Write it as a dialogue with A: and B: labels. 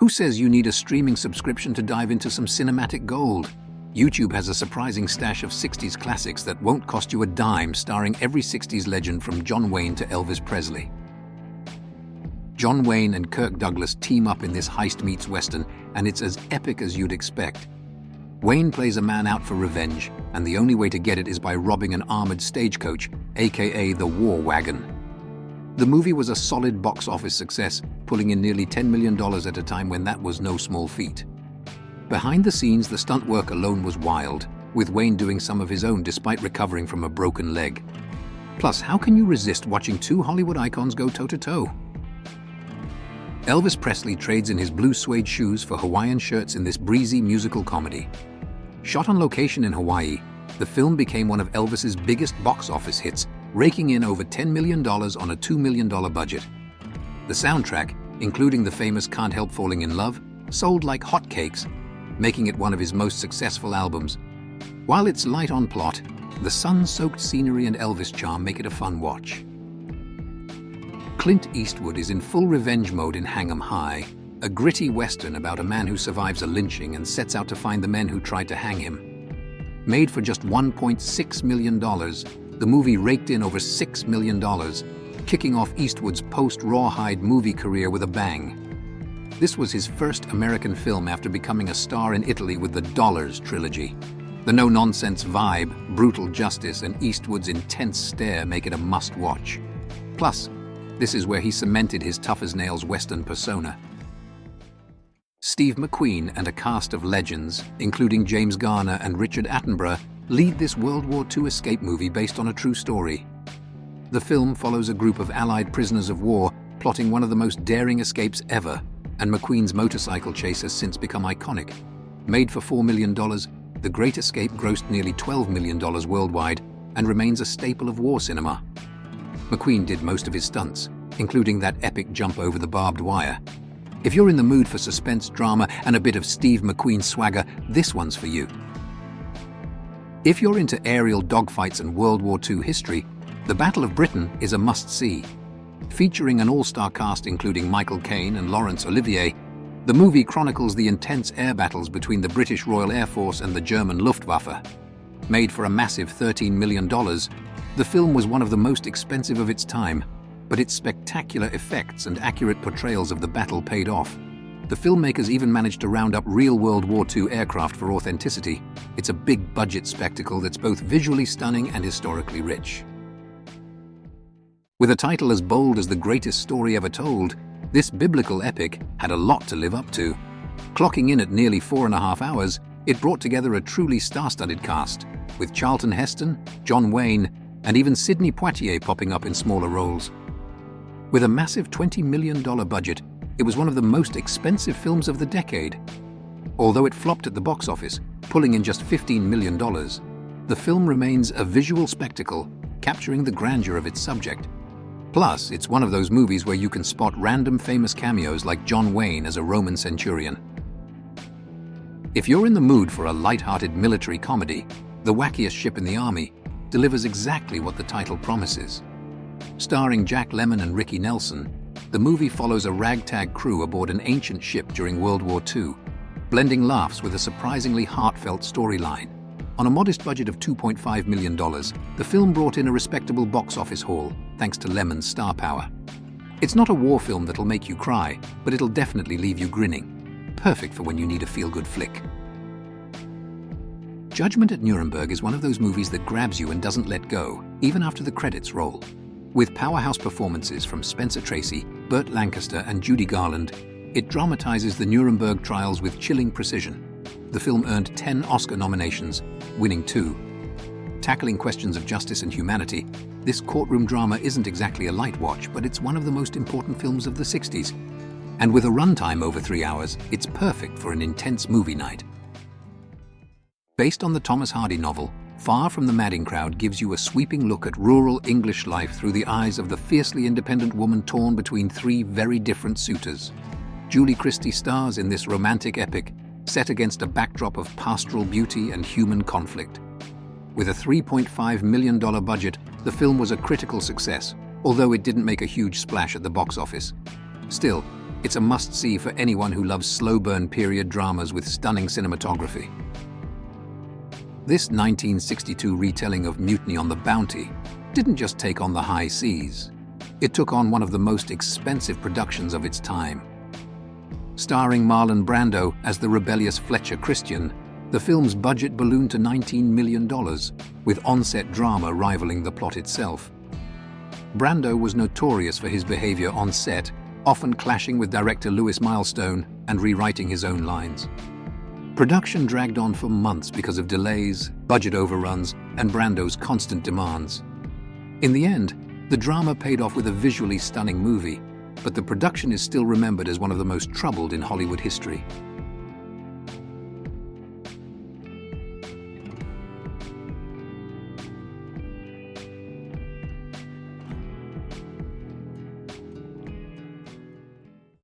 A: Who says you need a streaming subscription to dive into some cinematic gold? YouTube has a surprising stash of 60s classics that won't cost you a dime, starring every 60s legend from John Wayne to Elvis Presley. John Wayne and Kirk Douglas team up in this heist meets western, and it's as epic as you'd expect. Wayne plays a man out for revenge, and the only way to get it is by robbing an armored stagecoach, aka the War Wagon. The movie was a solid box office success, pulling in nearly $10 million at a time when that was no small feat. Behind the scenes, the stunt work alone was wild, with Wayne doing some of his own despite recovering from a broken leg. Plus, how can you resist watching two Hollywood icons go toe-to-toe? Elvis Presley trades in his blue suede shoes for Hawaiian shirts in this breezy musical comedy. Shot on location in Hawaii, the film became one of Elvis's biggest box office hits, raking in over $10 million on a $2 million budget. The soundtrack, including the famous Can't Help Falling in Love, sold like hotcakes, making it one of his most successful albums. While it's light on plot, the sun-soaked scenery and Elvis charm make it a fun watch. Clint Eastwood is in full revenge mode in Hang 'em High, a gritty western about a man who survives a lynching and sets out to find the men who tried to hang him. Made for just $1.6 million, the movie raked in over $6 million, kicking off Eastwood's post-Rawhide movie career with a bang. This was his first American film after becoming a star in Italy with the Dollars trilogy. The no-nonsense vibe, brutal justice, and Eastwood's intense stare make it a must-watch. Plus, this is where he cemented his tough-as-nails Western persona. Steve McQueen and a cast of legends, including James Garner and Richard Attenborough, lead this World War II escape movie based on a true story. The film follows a group of Allied prisoners of war plotting one of the most daring escapes ever, and McQueen's motorcycle chase has since become iconic. Made for $4 million, The Great Escape grossed nearly $12 million worldwide and remains a staple of war cinema. McQueen did most of his stunts, including that epic jump over the barbed wire. If you're in the mood for suspense, drama, and a bit of Steve McQueen swagger, this one's for you. If you're into aerial dogfights and World War II history, The Battle of Britain is a must-see. Featuring an all-star cast including Michael Caine and Laurence Olivier, the movie chronicles the intense air battles between the British Royal Air Force and the German Luftwaffe. Made for a massive $13 million, the film was one of the most expensive of its time, but its spectacular effects and accurate portrayals of the battle paid off. The filmmakers even managed to round up real World War II aircraft for authenticity. It's a big-budget spectacle that's both visually stunning and historically rich. With a title as bold as The Greatest Story Ever Told, this biblical epic had a lot to live up to. Clocking in at nearly 4.5 hours, it brought together a truly star-studded cast, with Charlton Heston, John Wayne, and even Sidney Poitier popping up in smaller roles. With a massive $20 million budget, it was one of the most expensive films of the decade. Although it flopped at the box office, pulling in just $15 million, the film remains a visual spectacle, capturing the grandeur of its subject. Plus, it's one of those movies where you can spot random famous cameos like John Wayne as a Roman centurion. If you're in the mood for a light-hearted military comedy, The Wackiest Ship in the Army delivers exactly what the title promises. Starring Jack Lemmon and Ricky Nelson, the movie follows a ragtag crew aboard an ancient ship during World War II, blending laughs with a surprisingly heartfelt storyline. On a modest budget of $2.5 million, the film brought in a respectable box office haul, thanks to Lemmon's star power. It's not a war film that'll make you cry, but it'll definitely leave you grinning. Perfect for when you need a feel-good flick. Judgment at Nuremberg is one of those movies that grabs you and doesn't let go, even after the credits roll. With powerhouse performances from Spencer Tracy, Burt Lancaster, and Judy Garland, it dramatizes the Nuremberg trials with chilling precision. The film earned 10 Oscar nominations, winning 2. Tackling questions of justice and humanity, this courtroom drama isn't exactly a light watch, but it's one of the most important films of the 60s. And with a runtime over 3 hours, it's perfect for an intense movie night. Based on the Thomas Hardy novel, Far From the Madding Crowd gives you a sweeping look at rural English life through the eyes of the fiercely independent woman torn between 3 very different suitors. Julie Christie stars in this romantic epic, set against a backdrop of pastoral beauty and human conflict. With a $3.5 million budget, the film was a critical success, although it didn't make a huge splash at the box office. Still, It's a must-see for anyone who loves slow-burn period dramas with stunning cinematography. This 1962 retelling of Mutiny on the Bounty didn't just take on the high seas. It took on one of the most expensive productions of its time. Starring Marlon Brando as the rebellious Fletcher Christian, the film's budget ballooned to $19 million, with on-set drama rivaling the plot itself. Brando was notorious for his behavior on set, often clashing with director Louis Milestone and rewriting his own lines. Production dragged on for months because of delays, budget overruns, and Brando's constant demands. In the end, the drama paid off with a visually stunning movie, but the production is still remembered as one of the most troubled in Hollywood history.